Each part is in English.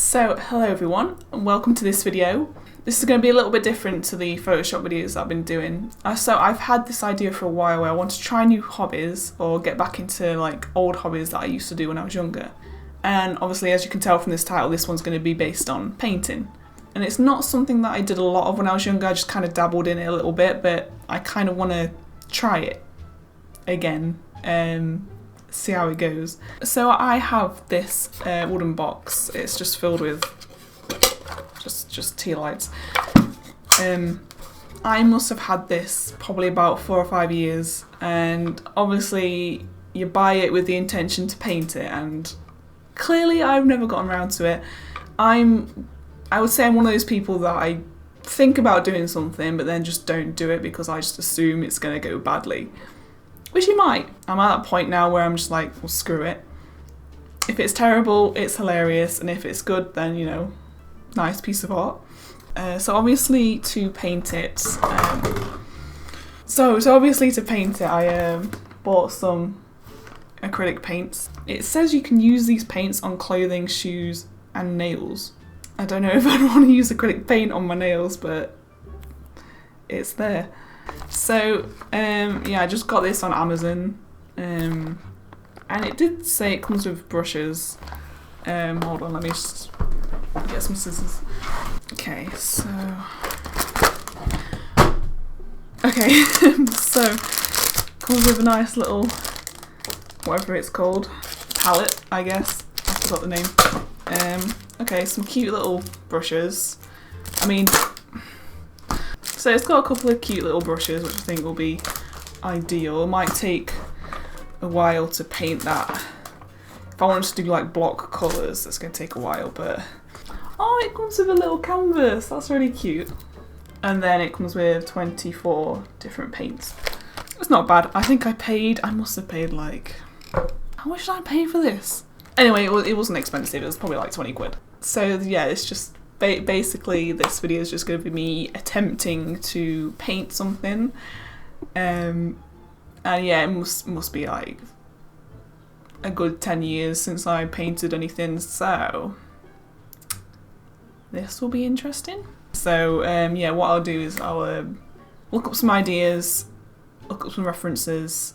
So, hello everyone, and welcome to this video. This is going to be a little bit different to the Photoshop videos that I've been doing. So I've had this idea for a while where I want to try new hobbies or get back into like old hobbies that I used to do when I was younger. And obviously, as you can tell from this title, this one's going to be based on painting. And it's not something that I did a lot of when I was younger, I just kind of dabbled in it a little bit, but I kind of want to try it again. See how it goes. So I have this wooden box. It's just filled with just tea lights. I must have had this probably about 4 or 5 years, and obviously you buy it with the intention to paint it, and clearly I've never gotten around to it. I would say I'm one of those people that I think about doing something but then just don't do it because I just assume it's going to go badly. Which it might. I'm at that point now where I'm just like, well, screw it. If it's terrible, it's hilarious, and if it's good, then, you know, nice piece of art. So obviously to paint it, I bought some acrylic paints. It says you can use these paints on clothing, shoes, and nails. I don't know if I'd want to use acrylic paint on my nails, but it's there. So, yeah, I just got this on Amazon, and it did say it comes with brushes. Hold on, let me just get some scissors. Okay, so comes with a nice little, whatever it's called, palette, I guess. I forgot the name. Okay, some cute little brushes. So it's got a couple of cute little brushes, which I think will be ideal. It might take a while to paint that. If I wanted to do like block colours, that's going to take a while, but... Oh, it comes with a little canvas. That's really cute. And then it comes with 24 different paints. It's not bad. I think I must have paid like... How much did I pay for this? Anyway, it wasn't expensive. It was probably like 20 quid. So yeah, it's just... Basically, this video is just going to be me attempting to paint something, and yeah, it must be like a good 10 years since I painted anything, so this will be interesting. So yeah, what I'll do is I'll look up some ideas, look up some references,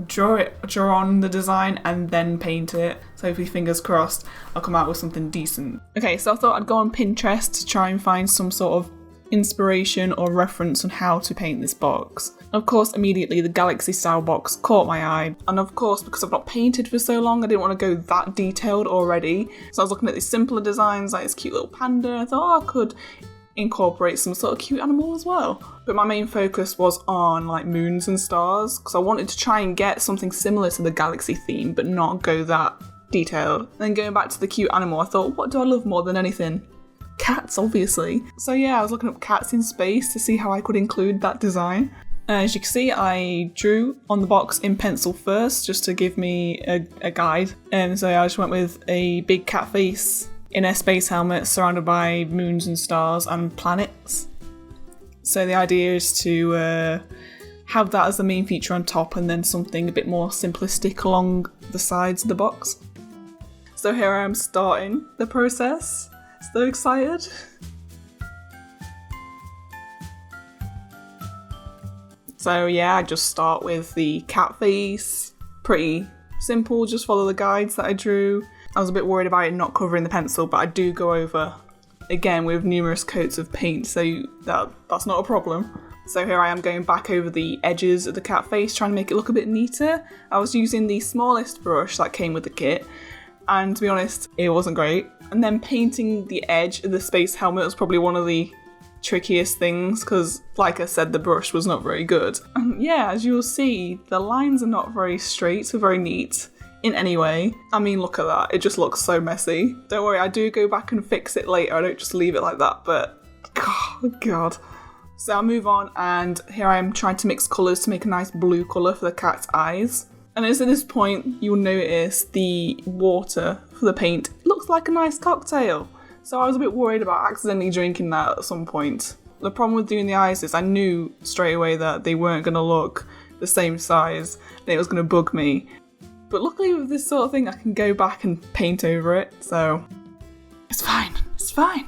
draw on the design, and then paint it. So hopefully, fingers crossed, I'll come out with something decent. Okay, so I thought I'd go on Pinterest to try and find some sort of inspiration or reference on how to paint this box. Of course, immediately the galaxy style box caught my eye, and of course, because I've not painted for so long, I didn't want to go that detailed already. So I was looking at these simpler designs, like this cute little panda, and I thought, oh, I could incorporate some sort of cute animal as well. But my main focus was on like moons and stars, because I wanted to try and get something similar to the galaxy theme but not go that detailed. And then going back to the cute animal, I thought, what do I love more than anything? Cats, obviously. So yeah, I was looking up cats in space to see how I could include that design. As you can see, I drew on the box in pencil first just to give me a guide, and so I just went with a big cat face in a space helmet surrounded by moons and stars and planets. So the idea is to have that as the main feature on top, and then something a bit more simplistic along the sides of the box. So here I am starting the process. So excited. So yeah, I just start with the cat face. Pretty simple, just follow the guides that I drew. I was a bit worried about it not covering the pencil, but I do go over, again, with numerous coats of paint, so that's not a problem. So here I am going back over the edges of the cat face, trying to make it look a bit neater. I was using the smallest brush that came with the kit, and to be honest, it wasn't great. And then painting the edge of the space helmet was probably one of the trickiest things, because, like I said, the brush was not very good. And yeah, as you will see, the lines are not very straight or very neat in any way. I mean, look at that. It just looks so messy. Don't worry, I do go back and fix it later. I don't just leave it like that, but God. So I'll move on, and here I am trying to mix colours to make a nice blue colour for the cat's eyes. And as at this point, you'll notice the water for the paint looks like a nice cocktail. So I was a bit worried about accidentally drinking that at some point. The problem with doing the eyes is I knew straight away that they weren't going to look the same size, and it was going to bug me. But luckily with this sort of thing, I can go back and paint over it, so It's fine, it's fine.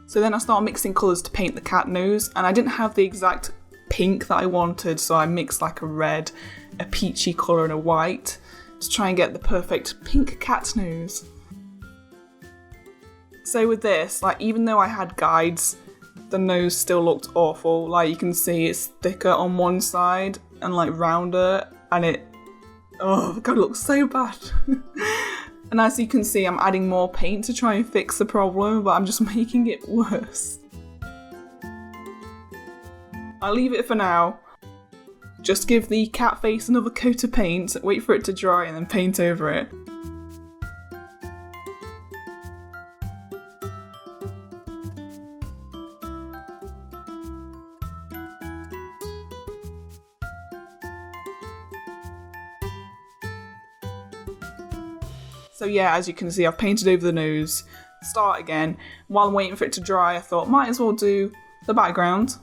So then I started mixing colours to paint the cat nose, and I didn't have the exact pink that I wanted, so I mixed like a red, a peachy colour and a white to try and get the perfect pink cat nose. So with this, like even though I had guides, the nose still looked awful. Like you can see it's thicker on one side and like rounder, and oh god, it looks so bad. And as you can see, I'm adding more paint to try and fix the problem, but I'm just making it worse. I'll leave it for now. Just give the cat face another coat of paint, wait for it to dry and then paint over it. So yeah, as you can see, I've painted over the nose. Start again. While I'm waiting for it to dry, I thought might as well do the background.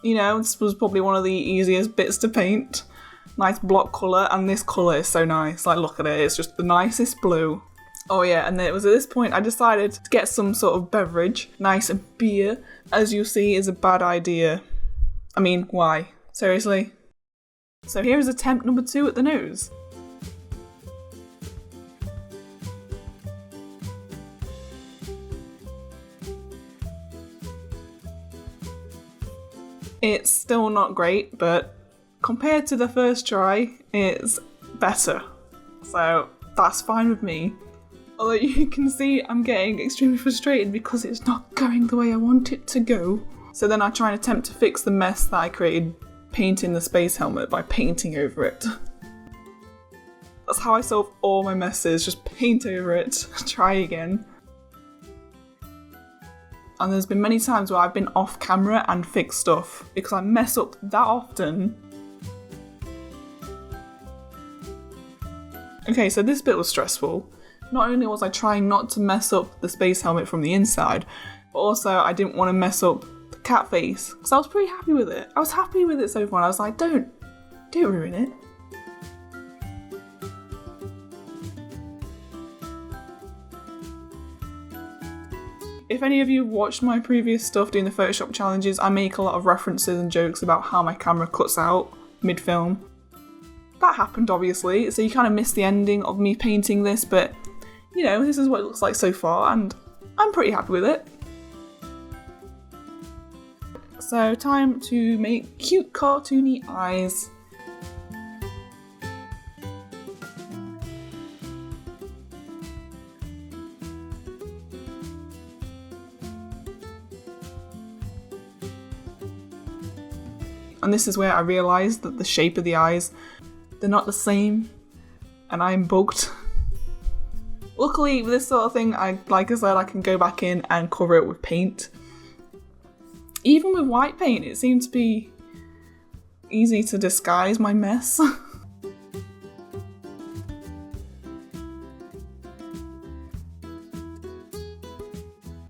You know, this was probably one of the easiest bits to paint. Nice block colour, and this colour is so nice. Like, look at it, it's just the nicest blue. Oh yeah, and then it was at this point I decided to get some sort of beverage. Nice beer, as you see, is a bad idea. I mean, why? Seriously? So here is attempt number 2 at the nose. It's still not great, but compared to the first try, it's better. So that's fine with me. Although you can see I'm getting extremely frustrated because it's not going the way I want it to go. So then I try and attempt to fix the mess that I created painting the space helmet by painting over it. That's how I solve all my messes, just paint over it, try again. And there's been many times where I've been off camera and fixed stuff because I mess up that often. Okay, so this bit was stressful. Not only was I trying not to mess up the space helmet from the inside, but also I didn't want to mess up the cat face because I was pretty happy with it. I was happy with it so far. I was like, don't ruin it. If any of you have watched my previous stuff doing the Photoshop challenges, I make a lot of references and jokes about how my camera cuts out mid-film. That happened, obviously, so you kind of miss the ending of me painting this, but, you know, this is what it looks like so far, and I'm pretty happy with it. So, time to make cute cartoony eyes. And this is where I realised that the shape of the eyes, they're not the same, and I'm bugged. Luckily, with this sort of thing, like I said, I can go back in and cover it with paint. Even with white paint, it seems to be easy to disguise my mess.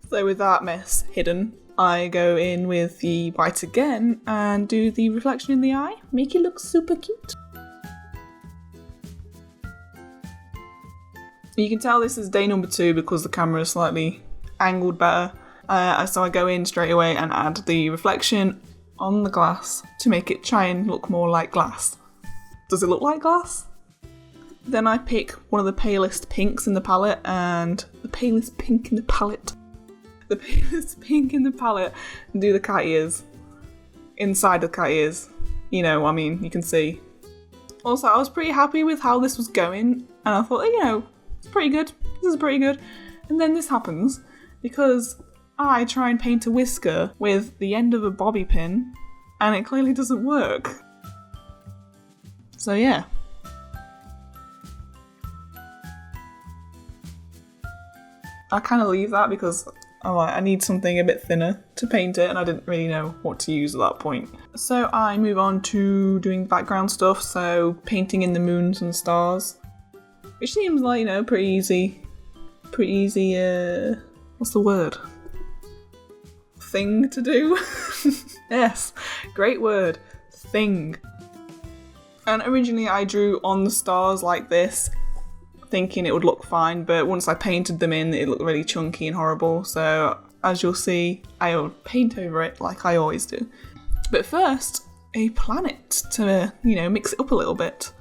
So with that mess hidden, I go in with the white again and do the reflection in the eye, make it look super cute. You can tell this is day number 2 because the camera is slightly angled better. So I go in straight away and add the reflection on the glass to make it try and look more like glass. Does it look like glass? Then I pick one of the palest pinks in the palette and the palest pink in the palette. The palest pink in the palette and do the cat ears. Inside the cat ears. You know, I mean, you can see. Also, I was pretty happy with how this was going, and I thought, you know, it's pretty good. This is pretty good. And then this happens because I try and paint a whisker with the end of a bobby pin, and it clearly doesn't work. So yeah. I kind of leave that because I need something a bit thinner to paint it, and I didn't really know what to use at that point. So I move on to doing background stuff, so painting in the moons and stars, which seems like, you know, pretty easy, what's the word? Thing to do? Yes, great word, thing. And originally I drew on the stars like this, thinking it would look fine, but once I painted them in, it looked really chunky and horrible. So as you'll see, I'll paint over it like I always do. But first, a planet to, mix it up a little bit.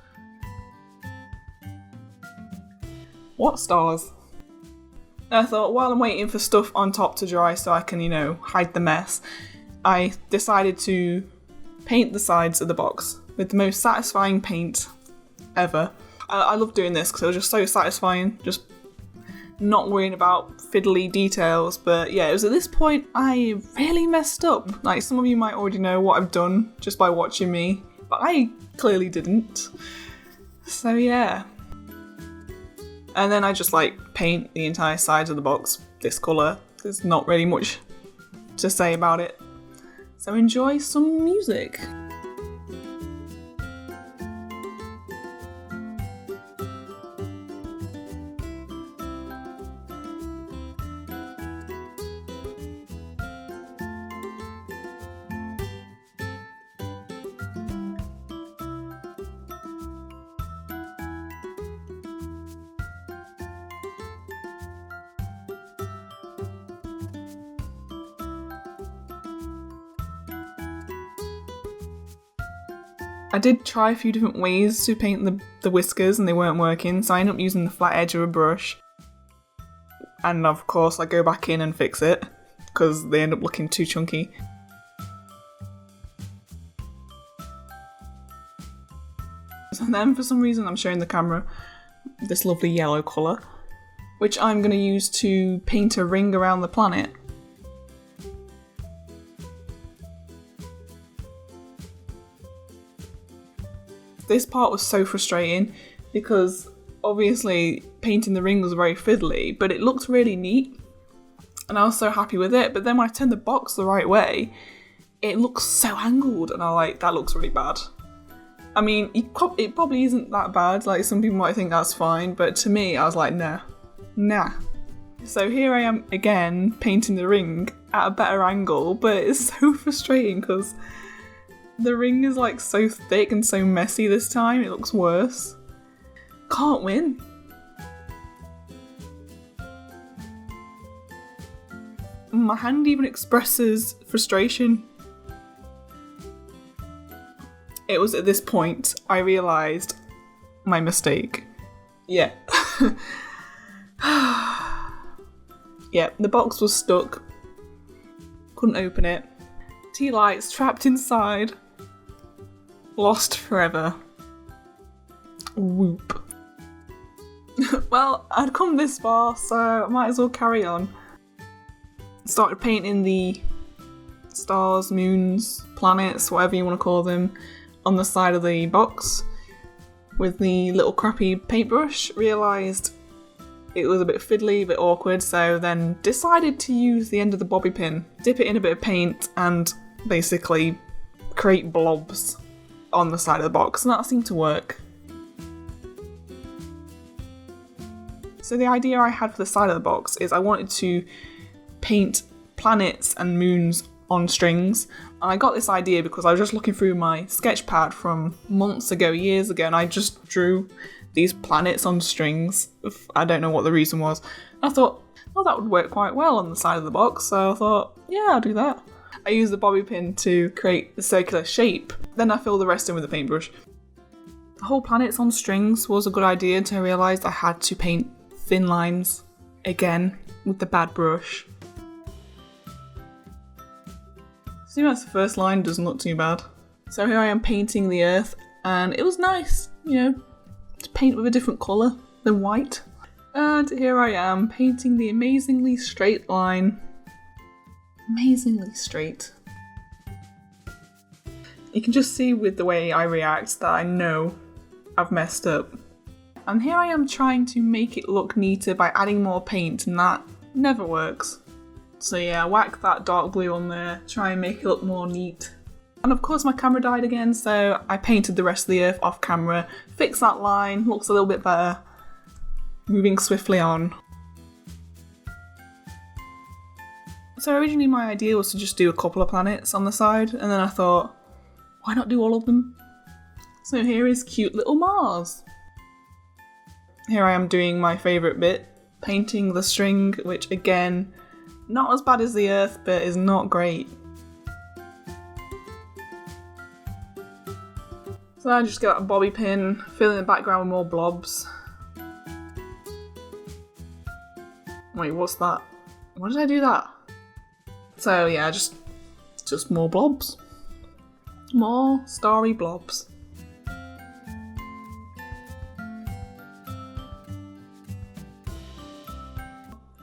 What stars? I thought while I'm waiting for stuff on top to dry so I can, hide the mess, I decided to paint the sides of the box with the most satisfying paint ever. I love doing this because it was just so satisfying, just not worrying about fiddly details. But yeah, it was at this point I really messed up. Like, some of you might already know what I've done just by watching me, but I clearly didn't. So yeah. And then I just paint the entire sides of the box this colour. There's not really much to say about it. So enjoy some music. I did try a few different ways to paint the whiskers and they weren't working, so I ended up using the flat edge of a brush. And of course I go back in and fix it, because they end up looking too chunky. And then for some reason I'm showing the camera this lovely yellow colour, which I'm going to use to paint a ring around the planet. This part was so frustrating because obviously painting the ring was very fiddly, but it looked really neat and I was so happy with it. But then when I turned the box the right way, it looks so angled and that looks really bad. I mean, it probably isn't that bad. Like, some people might think that's fine, but to me, I was like, nah. So here I am again painting the ring at a better angle, but it's so frustrating because the ring is so thick and so messy this time, it looks worse. Can't win. My hand even expresses frustration. It was at this point I realised my mistake. Yeah. Yeah, the box was stuck. Couldn't open it. Tea lights trapped inside. Lost forever. Whoop. Well, I'd come this far, so I might as well carry on. Started painting the stars, moons, planets, whatever you want to call them, on the side of the box with the little crappy paintbrush. Realised it was a bit fiddly, a bit awkward, so then decided to use the end of the bobby pin, dip it in a bit of paint, and basically create blobs on the side of the box, and that seemed to work. So the idea I had for the side of the box is I wanted to paint planets and moons on strings, and I got this idea because I was just looking through my sketch pad from months ago, years ago, and I just drew these planets on strings. I don't know what the reason was. I thought, well, that would work quite well on the side of the box, so I thought, yeah, I'll do that. I used the bobby pin to create the circular shape, then I filled the rest in with a paintbrush. The whole planets on strings was a good idea until I realised I had to paint thin lines again with the bad brush. See, that's the first line, doesn't look too bad. So here I am painting the earth, and it was nice, to paint with a different colour than white. And here I am painting the amazingly straight line. Amazingly straight. You can just see with the way I react that I know I've messed up. And here I am trying to make it look neater by adding more paint, and that never works. So yeah, whack that dark blue on there, try and make it look more neat. And of course my camera died again, so I painted the rest of the earth off camera, fixed that line, looks a little bit better. Moving swiftly on. So originally my idea was to just do a couple of planets on the side, and then I thought, why not do all of them? So here is cute little Mars. Here I am doing my favourite bit, painting the string, which again, not as bad as the earth, but is not great. So I just get out a bobby pin, fill in the background with more blobs. Wait, what's that? Why did I do that? So yeah, just more blobs. More starry blobs.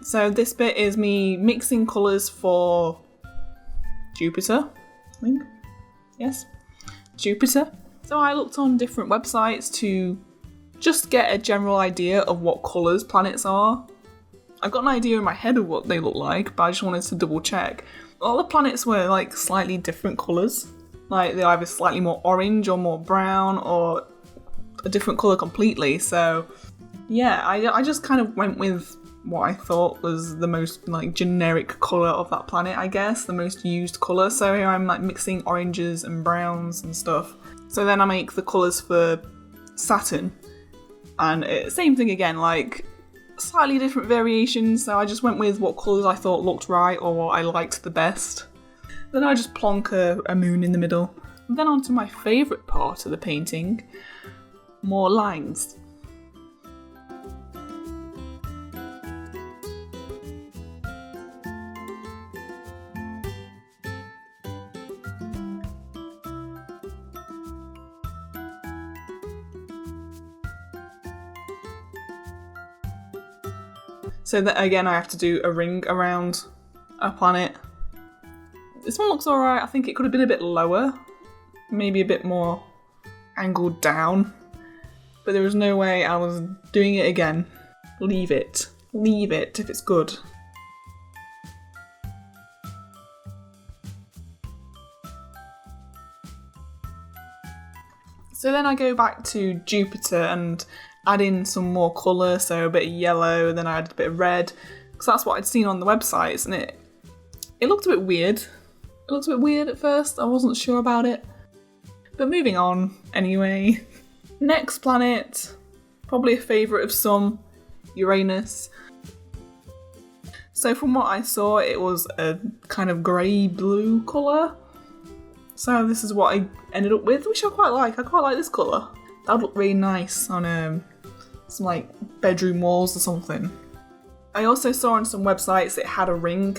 So this bit is me mixing colours for Jupiter, I think. Yes, Jupiter. So I looked on different websites to just get a general idea of what colours planets are. I got an idea in my head of what they look like, but I just wanted to double check. All the planets were like slightly different colours. Like they're either slightly more orange or more brown or a different colour completely. So yeah, I just kind of went with what I thought was the most like generic colour of that planet, I guess, the most used colour. So here I'm like mixing oranges and browns and stuff. So then I make the colours for Saturn, and same thing again, like slightly different variations. So I just went with what colours I thought looked right or what I liked the best. Then I just plonk a moon in the middle. And then on to my favourite part of the painting, more lines. So that again, I have to do a ring around a planet. This one looks alright. I think it could have been a bit lower, maybe a bit more angled down, but there was no way I was doing it again. Leave it if it's good. So then I go back to Jupiter and add in some more colour, so a bit of yellow, and then I added a bit of red, because that's what I'd seen on the websites, and it looked a bit weird. It looked a bit weird at first, I wasn't sure about it. But moving on, anyway. Next planet, probably a favourite of some, Uranus. So from what I saw, it was a kind of grey-blue colour. So this is what I ended up with, which I quite like. I quite like this colour. That would look really nice on some like bedroom walls or something. I also saw on some websites it had a ring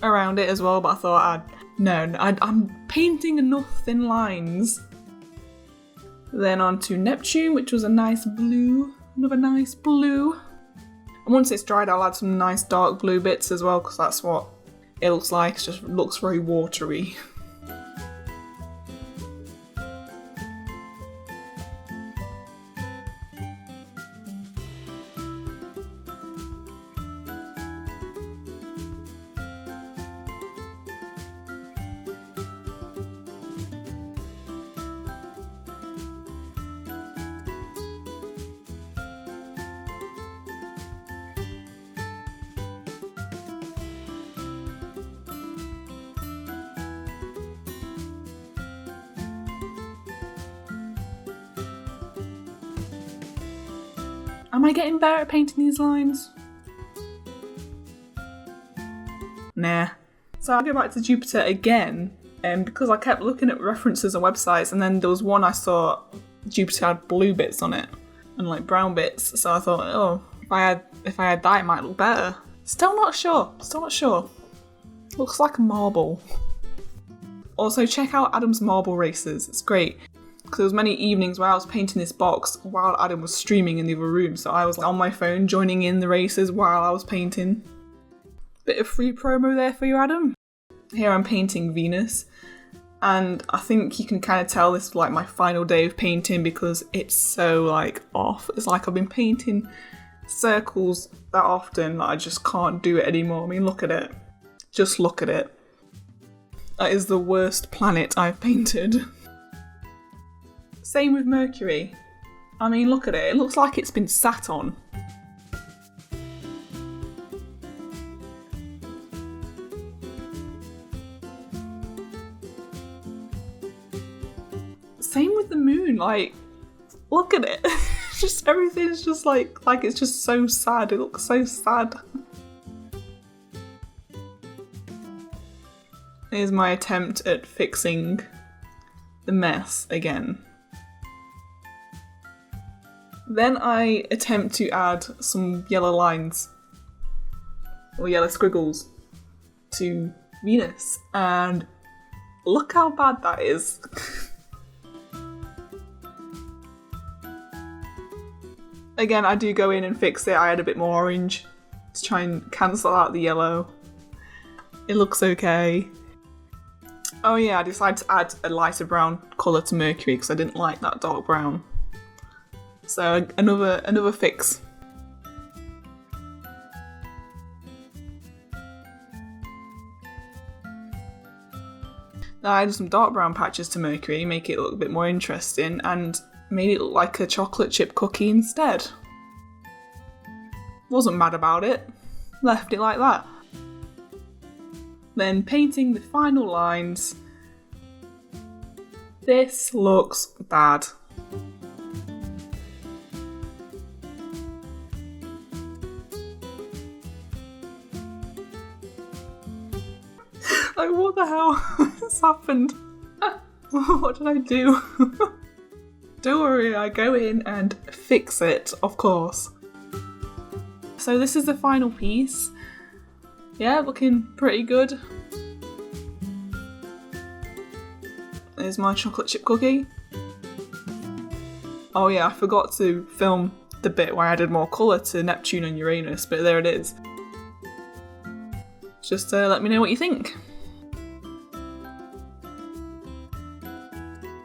around it as well, but I thought I'm painting enough thin lines. Then on to Neptune, which was a nice blue, another nice blue. And once it's dried, I'll add some nice dark blue bits as well, because that's what it looks like. It just looks very watery. Am I getting better at painting these lines? Nah. So I go back to Jupiter again, because I kept looking at references on websites, and then there was one I saw Jupiter had blue bits on it and like brown bits. So I thought, oh, if I had that, it might look better. Still not sure. Looks like a marble. Also, check out Adam's marble races. It's great. Because there was many evenings where I was painting this box while Adam was streaming in the other room, so I was on my phone joining in the races while I was painting. Bit of free promo there for you, Adam. Here I'm painting Venus, and I think you can kind of tell this is like my final day of painting because it's so like off. It's like I've been painting circles that often that I just can't do it anymore. I mean, look at it. Just look at it. That is the worst planet I've painted. Same with Mercury. I mean, look at it. It looks like it's been sat on. Same with the moon. Like, look at it. just everything's just like it's just so sad. It looks so sad. Here's my attempt at fixing the mess again. Then I attempt to add some yellow lines or yellow squiggles to Venus, and look how bad that is. Again, I do go in and fix it. I add a bit more orange to try and cancel out the yellow. It looks okay. Oh yeah, I decided to add a lighter brown colour to Mercury because I didn't like that dark brown. So another fix. Now I added some dark brown patches to Mercury, make it look a bit more interesting, and made it look like a chocolate chip cookie instead. Wasn't mad about it, left it like that. Then painting the final lines. This looks bad. Like, what the hell has happened? What did I do? Don't worry, I go in and fix it, of course. So this is the final piece. Yeah, looking pretty good. There's my chocolate chip cookie. Oh yeah, I forgot to film the bit where I added more colour to Neptune and Uranus, but there it is. Just let me know what you think.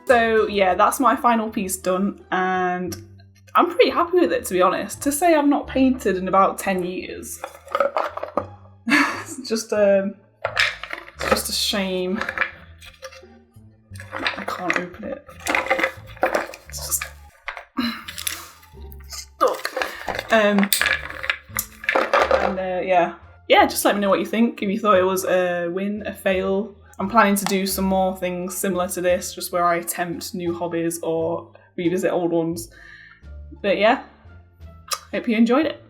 So yeah, that's my final piece done, and I'm pretty happy with it, to be honest. To say I've not painted in about 10 years. It's just a shame. I can't open it. It's just stuck. Yeah, just let me know what you think. If you thought it was a win, a fail. I'm planning to do some more things similar to this, just where I attempt new hobbies or revisit old ones. But yeah, hope you enjoyed it.